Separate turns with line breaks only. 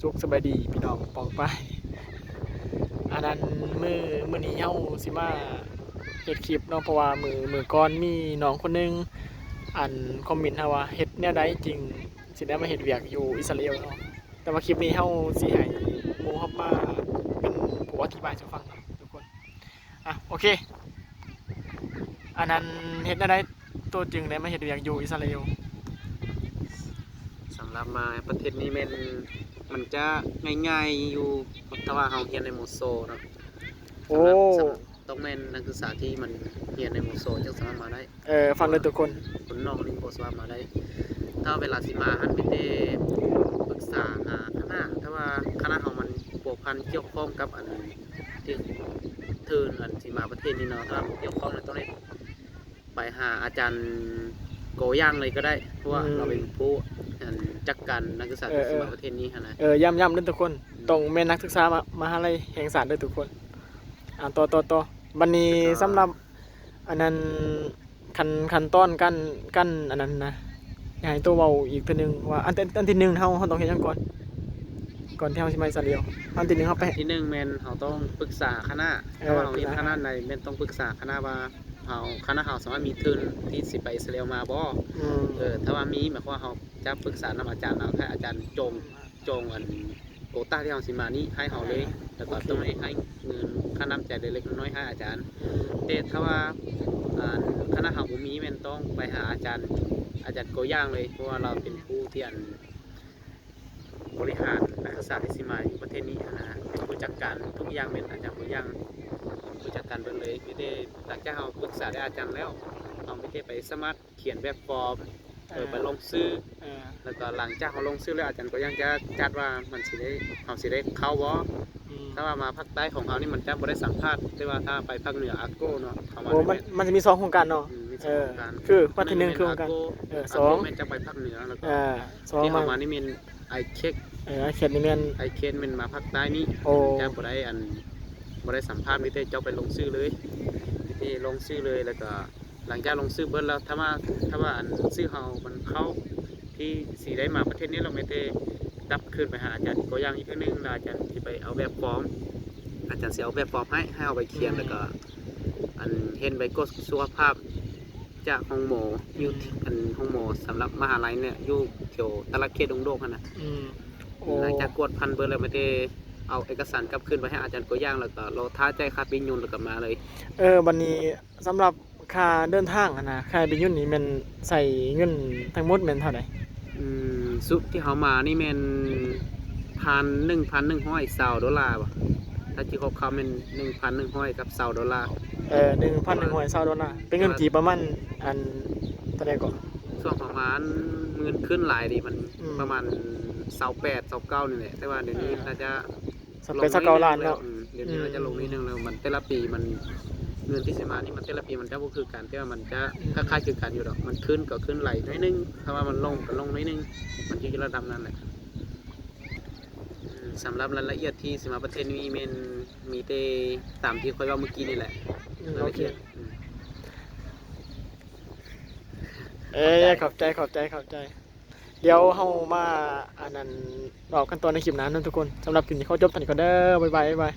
สุขสบายดีพี่น้องปองไปอันนั้นมื้อนี้เฮาสิมาเฮ็ดคลิปเนาะเพราะว่ามื้อก่อนมีน้องคนหนึงอันคอมเมนต์เฮาว่าเฮ็ดแนวใดจริงสิได้มาเฮ็ดเวียกอยู่อิสราเอลเนาะแต่ว่าคลิปนี้เฮาสิให้หมู่เฮามาเป็นผู้อธิบายให้ฟังเนาะทุกคนโอเคอันนั้นเฮ็ดแนวใดตัวจริงได้มาเฮ็ดเวียกอยู่อิสราเอล
สำหรับมาประเทศนี้มันจะง่ายๆอยู่ถ้าว่าเราเรียนในโมโซเนาะ
โอ้
ต้องแม่นนักศึกษาที่มันเรียนในโมโซจึงสามารถมาได้
ฟังเลยทุกคน
คนนอกนี่บ่สามารถมาได้ถ้าเวลาสิมาหันไปเตปรึกษาคณะถ้าว่าคณะเฮามันผูกพันเกี่ยวข้องกับอันที่เทินอันสิมาประเทศนี้เนาะถ้าเกี่ยวข้องแล้วต้องได้ไปหาอาจารย์โกย่างเลยก็ได้เพราะว่าเราเป็นผู้จัดการนักศึกษาที่สิมาประเทศนี้นะ
ย้ำเด้อทุกคนต้องแม่นนักศึกษามหาลัยแห่งศาสตร์เด้อทุกคนต่อบัดนี้สำหรับอันนั้นขั้นตอนกันอันนั้นนะอยากให้ตัวเว้าอีกเทื่อนึงว่าอันที่1เฮาต้องเฮ็ดหยังก่อนที่เฮาสิมาอิสราเอลอันที่1เฮาไป
ที่1แม่นเฮาต้องปรึกษาคณะถ้าว่าเราเรียนคณะใดแม่นต้องปรึกษาคณะว่าคณะเฮาสามารถมีทุนที่สิไปอิสราเอลมาบ่ถ้าว่ามีหมายความว่าเฮาจะปรึกษานำอาจารย์ให้อาจารย์จงอันโควต้าที่เฮาสิมานี้ให้เฮาเลยแล้วก็ต้องให้เงินค่าน้ำใจเล็กๆน้อยๆให้อาจารย์แต่ถ้าว่าคณะเฮาบ่มีแม่นต้องไปหาอาจารย์โกย่างเลยเพราะว่าเราเป็นผู้ที่บริหารนักศึกษาที่สิมาอยู่ประเทศนี้นะฮะเป็นผู้จัดการทุกอย่างเป็นอาจารย์โกย่างผู้จัดการเบิ่งเลยไม่ได้หลังจากเฮาปรึกษาได้อาจารย์แล้วเราไม่ได้ไปสมัครเขียนแบบฟอร์มไปลงชื่อแล้วก็หลังจากเขาลงชื่อแล้วอาจารย์ก็ยังจะจัดว่ามันสิได้เขาสิได้เข้าบ่ถ้าว่ามาภาคใต้ของเขานี่มันจะบ่ได้สัมภาษณ์แต่ว่าถ้าไปภาคเหนืออาโก้เนาะเขา
มันจะมี2โครงการเนาะคือวันที่1คือโครงการ
2มันจะไปภาคเหนือแล้วก็ที่เขามานี่มีไอเค็ด
นี่แม่น
ไอเค็ดมันมาภาคใต้นี่จะบ่ได้สัมภาษณ์มีแต่เจ้าไปลงชื่อเลยที่ลงชื่อเลยแล้วก็หลังจากลงชื่อเบิดแล้วถ้าว่าอันชื่อเฮามันเข้าที่สีได้มาประเทศนี้เราไม่ได้กลับขึ้นไปหาอาจารย์ก็ยังอีกนึงอาจารย์ที่ไปเอาแบบฟอร์มอาจารย์เสียเอาแบบฟอร์มให้เอาไปเขียนแล้วก็อันเห็นใบกดสุขภาพจากห้องหมออยู่อันห้องหมอสำหรับมหาลัยเนี่ยอยู่แถวตลาดเขตดงโดกนะหลังจากกวดพันเบิร์เลยไม่ได้เอาเอกสารกลับขึ้นไปให้อาจารย์ก็ย่างแล้วก็เราท้าใจคาปิญญุนแล้วก็มาเลย
วันนี้สำหรับค่าเดินทางนะค่าปิญญุนนี่มันใส่เงินทั้งหมดเป็นเท่าไหร่
สุดที่เขามานี่มัน1,120 ดอลลาร์ป่ะถ้าจีเขาเป็น1,100กับ20 ดอลลาร์
1,120 ดอลลาร์เป็นเงินกี่ประมาณอันเท่าไหร่ก่อน
ส่วนประมาณเงินขึ้นหลายดิมันประมาณ28-29นี่แหละแต่ว่าเดี๋ยวนี้น่าจะ
ไปสัก9 ล้านแล้ว
เดี๋ยวนี้เราจะลงนิดนึงแล้วมันแต่ละปีมันเงินที่สิมานี่มันแต่ละปีมันจะบ่คือกันแต่ว่ามันจะคล้ายๆคือกันอยู่ดอกมันขึ้นก็ขึ้นไหลน้อยนึงถ้าว่ามันลงก็ลงน้อยนึงมันอยู่ระดับนั้นแหละสำหรับรายละเอียดที่สิมาประเทศนี้มีแต่ตามที่ค่อยว่าเมื่อกี้นี่แหละ
โอเคขอบใจเดี๋ยวเฮามาอันนั้นบอกกันตอนในคลิปนั้นนะทุกคนสำหรับคลิปนี้เขาจบกันก่อนเด้อบ๊ายบาย